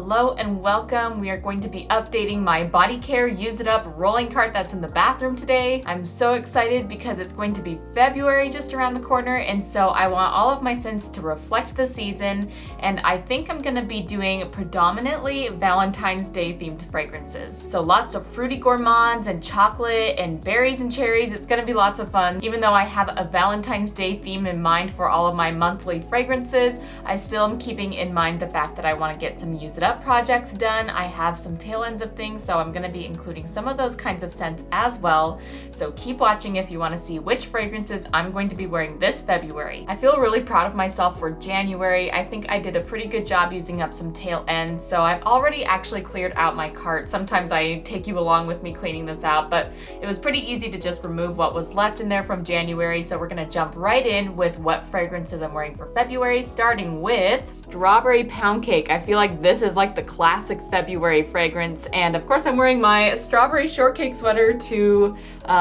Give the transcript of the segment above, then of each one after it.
Hello and welcome. We are going to be updating my body care use it up rolling cart that's in the bathroom today. I'm so excited because it's going to be February just around the corner, and so I want all of my scents to reflect the season, and I think I'm gonna be doing predominantly Valentine's Day themed fragrances. So lots of fruity gourmands and chocolate and berries and cherries. It's gonna be lots of fun. Even though I have a Valentine's Day theme in mind for all of my monthly fragrances, I still am keeping in mind the fact that I want to get some use it up projects done. I have some tail ends of things, so I'm going to be including some of those kinds of scents as well. So keep watching if you want to see which fragrances I'm going to be wearing this February. I feel really proud of myself for January. I think I did a pretty good job using up some tail ends, so I've already actually cleared out my cart. Sometimes I take you along with me cleaning this out, but it was pretty easy to just remove what was left in there from January, so we're going to jump right in with what fragrances I'm wearing for February, starting with Strawberry Pound Cake. I feel like this is like the classic February fragrance, and of course I'm wearing my strawberry shortcake sweater to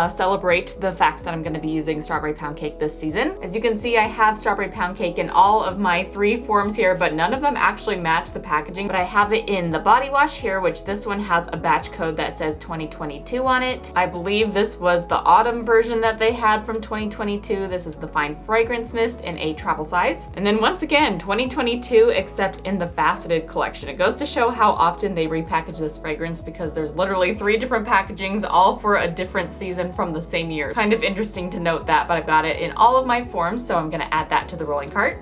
celebrate the fact that I'm going to be using Strawberry Pound Cake this season. As you can see, I have Strawberry Pound Cake in all of my 3 forms here, but none of them actually match the packaging. But I have it in the body wash here, which this one has a batch code that says 2022 on it. I believe this was the autumn version that they had from 2022. This is the Fine Fragrance Mist in a travel size. And then once again, 2022, except in the faceted collection. It goes to show how often they repackage this fragrance, because there's literally 3 different packagings, all for a different season from the same year. Kind of interesting to note that, but I've got it in all of my forms, so I'm gonna add that to the rolling cart.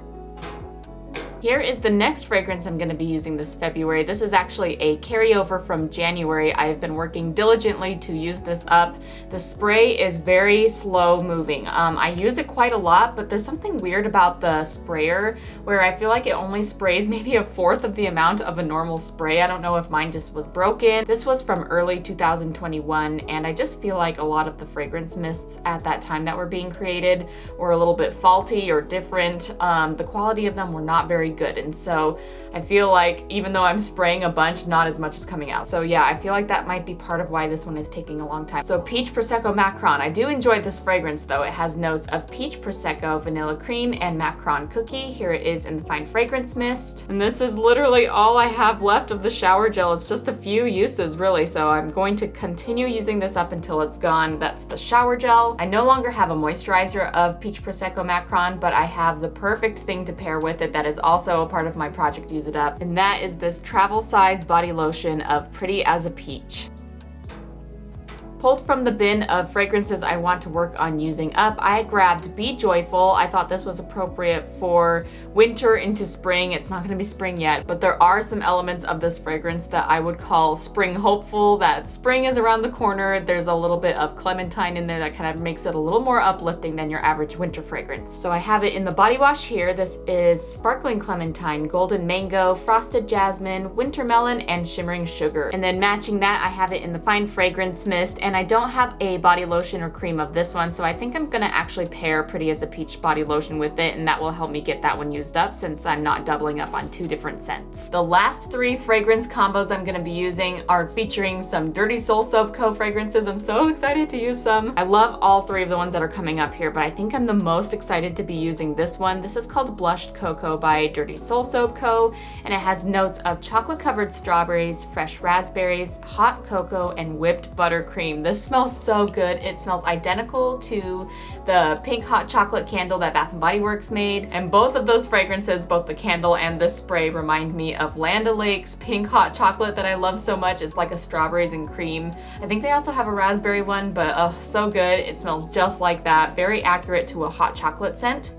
Here is the next fragrance I'm going to be using this February. This is actually a carryover from January. I've been working diligently to use this up. The spray is very slow moving. I use it quite a lot, but there's something weird about the sprayer where I feel like it only sprays maybe 1/4 of the amount of a normal spray. I don't know if mine just was broken. This was from early 2021, and I just feel like a lot of the fragrance mists at that time that were being created were a little bit faulty or different. The quality of them were not very good, and so I feel like even though I'm spraying a bunch, not as much is coming out. So yeah, I feel like that might be part of why this one is taking a long time. So Peach Prosecco Macaron. I do enjoy this fragrance though. It has notes of peach prosecco, vanilla cream, and macaron cookie. Here it is in the Fine Fragrance Mist. And this is literally all I have left of the shower gel. It's just a few uses really, so I'm going to continue using this up until it's gone. That's the shower gel. I no longer have a moisturizer of Peach Prosecco Macaron, but I have the perfect thing to pair with it that is also a part of my project Use It Up, and that is this travel size body lotion of Pretty as a Peach. Pulled from the bin of fragrances I want to work on using up, I grabbed Be Joyful. I thought this was appropriate for winter into spring. It's not going to be spring yet, but there are some elements of this fragrance that I would call spring hopeful, that spring is around the corner. There's a little bit of clementine in there that kind of makes it a little more uplifting than your average winter fragrance. So I have it in the body wash here. This is Sparkling Clementine, Golden Mango, Frosted Jasmine, Winter Melon, and Shimmering Sugar. And then matching that, I have it in the Fine Fragrance Mist, and I don't have a body lotion or cream of this one, so I think I'm gonna actually pair Pretty as a Peach body lotion with it, and that will help me get that one used up since I'm not doubling up on 2 different scents. The last 3 fragrance combos I'm gonna be using are featuring some Dirty Soul Soap Co. fragrances. I'm so excited to use some. I love all 3 of the ones that are coming up here, but I think I'm the most excited to be using this one. This is called Blushed Cocoa by Dirty Soul Soap Co., and it has notes of chocolate covered strawberries, fresh raspberries, hot cocoa, and whipped buttercream. This smells so good. It smells identical to the pink hot chocolate candle that Bath & Body Works made, and both of those fragrances, both the candle and the spray, remind me of Land O'Lakes pink hot chocolate that I love so much. It's like a strawberries and cream. I think they also have a raspberry one, but oh, so good. It smells just like that. Very accurate to a hot chocolate scent,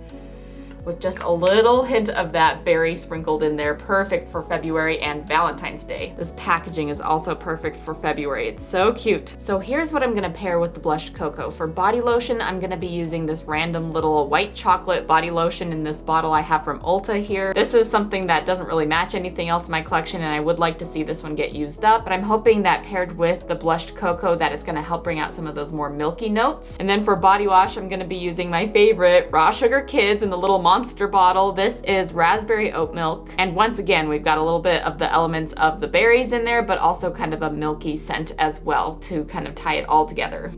with just a little hint of that berry sprinkled in there. Perfect for February and Valentine's Day. This packaging is also perfect for February. It's so cute. So here's what I'm gonna pair with the Blushed Cocoa. For body lotion, I'm gonna be using this random little white chocolate body lotion in this bottle I have from Ulta here. This is something that doesn't really match anything else in my collection, and I would like to see this one get used up, but I'm hoping that paired with the Blushed Cocoa that it's gonna help bring out some of those more milky notes. And then for body wash, I'm gonna be using my favorite Raw Sugar Kids in the little monster bottle. This is raspberry oat milk, and once again we've got a little bit of the elements of the berries in there, but also kind of a milky scent as well to kind of tie it all together.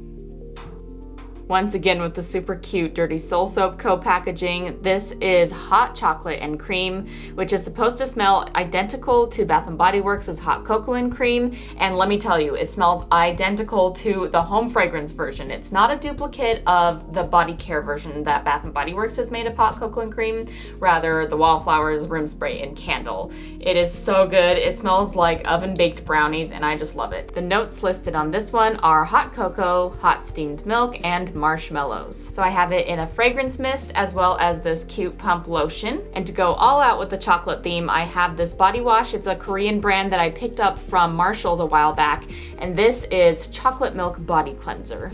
Once again with the super cute Dirty Soul Soap Co. packaging. This is hot chocolate and cream, which is supposed to smell identical to Bath & Body Works' hot cocoa and cream. And let me tell you, it smells identical to the home fragrance version. It's not a duplicate of the body care version that Bath & Body Works has made of hot cocoa and cream, rather the Wallflowers, room spray, and candle. It is so good. It smells like oven-baked brownies, and I just love it. The notes listed on this one are hot cocoa, hot steamed milk, and marshmallows. So I have it in a fragrance mist as well as this cute pump lotion. And to go all out with the chocolate theme, I have this body wash. It's a Korean brand that I picked up from Marshall's a while back, and this is Chocolate Milk Body Cleanser.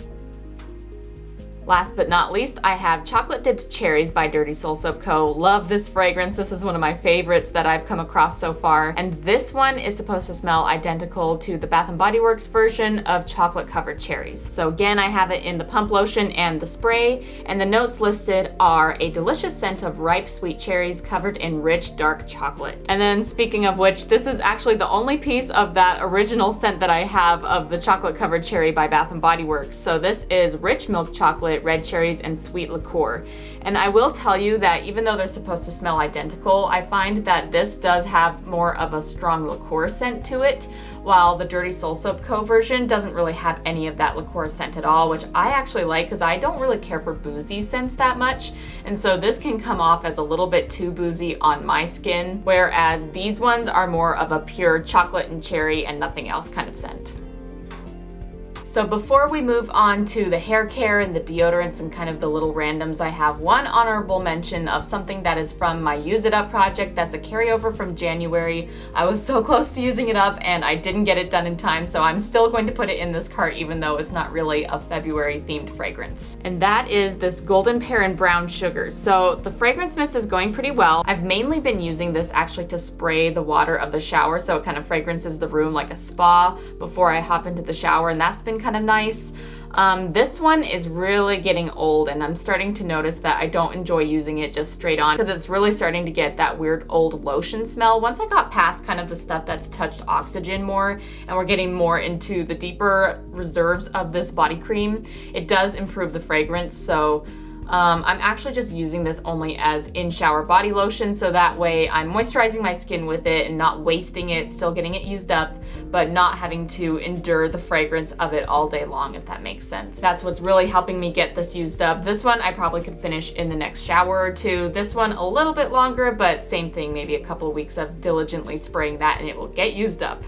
Last but not least, I have ChocolateDipped Cherries by Dirty Soul Soap Co. Love this fragrance. This is one of my favorites that I've come across so far. And this one is supposed to smell identical to the Bath & Body Works version of chocolate covered cherries. So again, I have it in the pump lotion and the spray. And the notes listed are a delicious scent of ripe sweet cherries covered in rich dark chocolate. And then speaking of which, this is actually the only piece of that original scent that I have of the chocolate covered cherry by Bath & Body Works. So this is rich milk chocolate, red cherries, and sweet liqueur. And I will tell you that even though they're supposed to smell identical, I find that this does have more of a strong liqueur scent to it, while the Dirty Soul Soap Co. version doesn't really have any of that liqueur scent at all, which I actually like because I don't really care for boozy scents that much. And so this can come off as a little bit too boozy on my skin, whereas these ones are more of a pure chocolate and cherry and nothing else kind of scent. So before we move on to the hair care and the deodorants and kind of the little randoms, I have one honorable mention of something that is from my Use It Up project. That's a carryover from January. I was so close to using it up and I didn't get it done in time, so I'm still going to put it in this cart even though it's not really a February themed fragrance. And that is this Golden Pear and Brown Sugars. So the fragrance mist is going pretty well. I've mainly been using this actually to spray the water of the shower, so it kind of fragrances the room like a spa before I hop into the shower, and that's been kind of nice. This one is really getting old, and I'm starting to notice that I don't enjoy using it just straight on because it's really starting to get that weird old lotion smell. Once I got past kind of the stuff that's touched oxygen more and we're getting more into the deeper reserves of this body cream, it does improve the fragrance. So I'm actually just using this only as in-shower body lotion, so that way I'm moisturizing my skin with it and not wasting it, still getting it used up, but not having to endure the fragrance of it all day long, if that makes sense. That's what's really helping me get this used up. This one I probably could finish in the next shower or two. This one a little bit longer, but same thing, maybe a couple of weeks of diligently spraying that and it will get used up.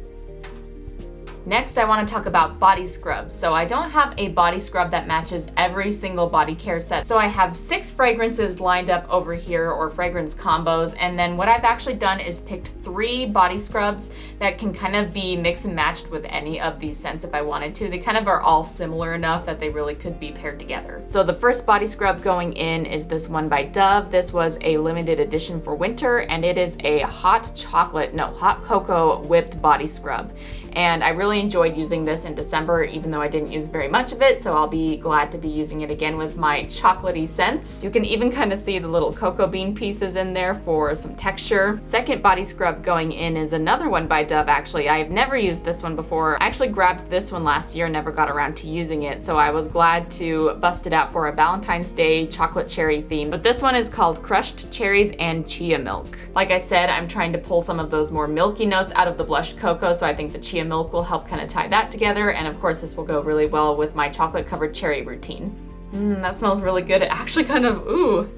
Next, I want to talk about body scrubs. So I don't have a body scrub that matches every single body care set. So I have 6 fragrances lined up over here, or fragrance combos. And then what I've actually done is picked 3 body scrubs that can kind of be mixed and matched with any of these scents if I wanted to. They kind of are all similar enough that they really could be paired together. So the first body scrub going in is this one by Dove. This was a limited edition for winter, and it is a hot cocoa whipped body scrub. And I really enjoyed using this in December, even though I didn't use very much of it, so I'll be glad to be using it again with my chocolatey scents. You can even kind of see the little cocoa bean pieces in there for some texture. Second body scrub going in is another one by Dove, actually. I've never used this one before. I actually grabbed this one last year and never got around to using it, so I was glad to bust it out for a Valentine's Day chocolate cherry theme. But this one is called Crushed Cherries and Chia Milk. Like I said, I'm trying to pull some of those more milky notes out of the blushed cocoa, so I think the chia milk will help kind of tie that together, and of course this will go really well with my chocolate covered cherry routine. That smells really good. It actually kind of, ooh.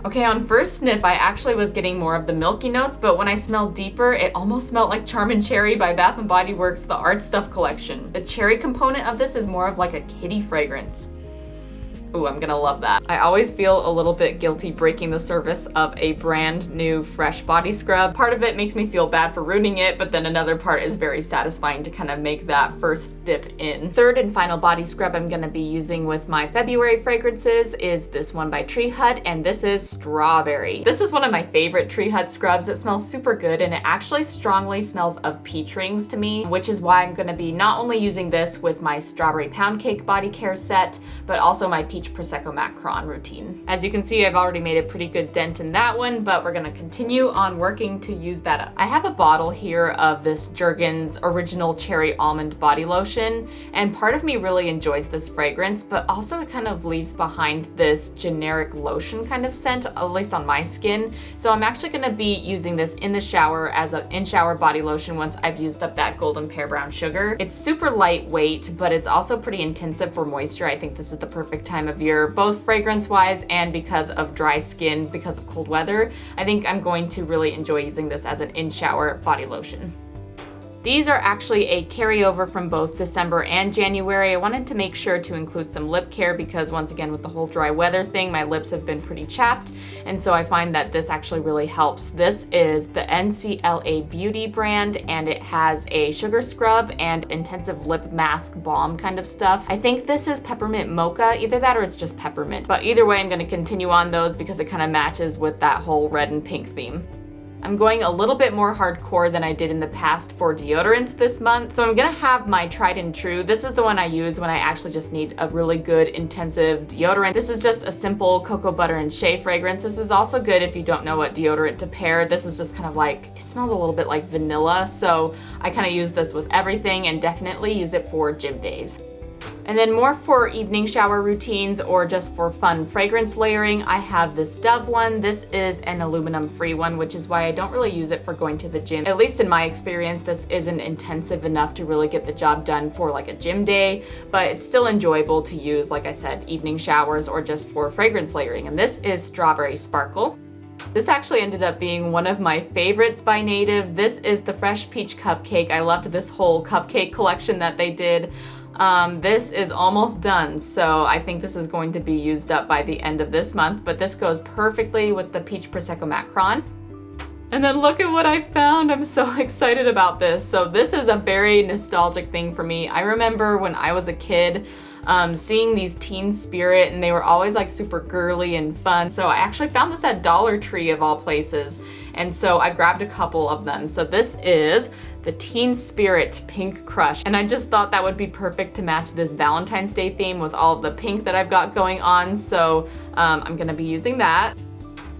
Okay, on first sniff I actually was getting more of the milky notes, but when I smelled deeper it almost smelled like Charmin Cherry by Bath & Body Works, the Art Stuff collection. The cherry component of this is more of like a kitty fragrance. Ooh, I'm gonna love that. I always feel a little bit guilty breaking the service of a brand new fresh body scrub. Part of it makes me feel bad for ruining it, but then another part is very satisfying to kind of make that first dip in. Third and final body scrub I'm gonna be using with my February fragrances is this one by Tree Hut, and this is Strawberry. This is one of my favorite Tree Hut scrubs. It smells super good, and it actually strongly smells of peach rings to me, which is why I'm gonna be not only using this with my Strawberry Pound Cake body care set, but also my peach Peach Prosecco Macaron routine. As you can see, I've already made a pretty good dent in that one, but we're gonna continue on working to use that up. I have a bottle here of this Jergens Original Cherry Almond Body Lotion, and part of me really enjoys this fragrance, but also it kind of leaves behind this generic lotion kind of scent, at least on my skin. So I'm actually gonna be using this in the shower as an in-shower body lotion once I've used up that golden pear brown sugar. It's super lightweight, but it's also pretty intensive for moisture. I think this is the perfect time of year, both fragrance-wise and because of dry skin, because of cold weather. I think I'm going to really enjoy using this as an in-shower body lotion. These are actually a carryover from both December and January. I wanted to make sure to include some lip care because once again with the whole dry weather thing, my lips have been pretty chapped, and so I find that this actually really helps. This is the NCLA Beauty brand, and it has a sugar scrub and intensive lip mask balm kind of stuff. I think this is peppermint mocha, either that or it's just peppermint. But either way, I'm gonna continue on those because it kind of matches with that whole red and pink theme. I'm going a little bit more hardcore than I did in the past for deodorants this month. So I'm gonna have my tried and true. This is the one I use when I actually just need a really good intensive deodorant. This is just a simple cocoa butter and shea fragrance. This is also good if you don't know what deodorant to pair. This is just kind of like, it smells a little bit like vanilla. So I kind of use this with everything and definitely use it for gym days. And then more for evening shower routines or just for fun fragrance layering, I have this Dove one. This is an aluminum-free one, which is why I don't really use it for going to the gym. At least in my experience, this isn't intensive enough to really get the job done for like a gym day, but it's still enjoyable to use, like I said, evening showers or just for fragrance layering. And this is Strawberry Sparkle. This actually ended up being one of my favorites by Native. This is the Fresh Peach Cupcake. I loved this whole cupcake collection that they did. This is almost done, so I think this is going to be used up by the end of this month, but this goes perfectly with the Peach Prosecco Macaron. And then look at what I found. I'm so excited about this. So this is a very nostalgic thing for me. I remember when I was a kid, seeing these Teen Spirit, and they were always like super girly and fun. So I actually found this at Dollar Tree of all places, and so I grabbed a couple of them. So this is the Teen Spirit Pink Crush, and I just thought that would be perfect to match this Valentine's Day theme with all of the pink that I've got going on. So I'm gonna be using that.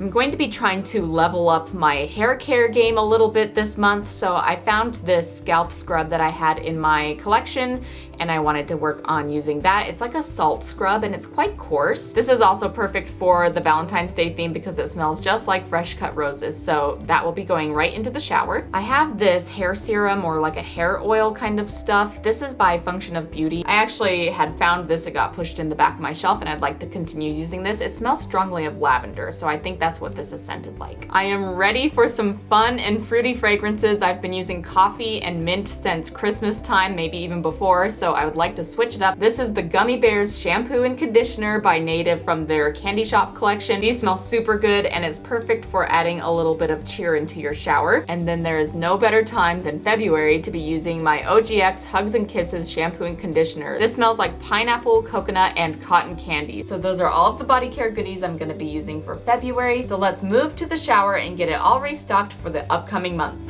I'm going to be trying to level up my hair care game a little bit this month, so I found this scalp scrub that I had in my collection and I wanted to work on using that. It's like a salt scrub and it's quite coarse. This is also perfect for the Valentine's Day theme because it smells just like fresh cut roses, so that will be going right into the shower. I have this hair serum or like a hair oil kind of stuff. This is by Function of Beauty. I actually had found this, it got pushed in the back of my shelf, and I'd like to continue using this. It smells strongly of lavender, so I think that's what this is scented like. I am ready for some fun and fruity fragrances. I've been using coffee and mint since Christmas time, maybe even before, so I would like to switch it up. This is the Gummy Bears Shampoo and Conditioner by Native from their Candy Shop collection. These smell super good and it's perfect for adding a little bit of cheer into your shower. And then there is no better time than February to be using my OGX Hugs and Kisses Shampoo and Conditioner. This smells like pineapple, coconut, and cotton candy. So those are all of the body care goodies I'm gonna be using for February. So let's move to the shower and get it all restocked for the upcoming month.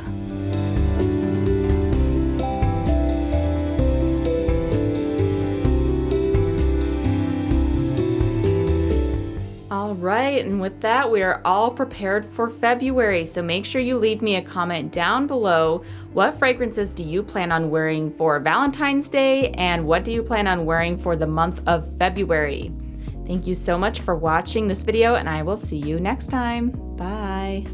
All right, and with that, we are all prepared for February. So make sure you leave me a comment down below. What fragrances do you plan on wearing for Valentine's Day, and what do you plan on wearing for the month of February? Thank you so much for watching this video, and I will see you next time. Bye.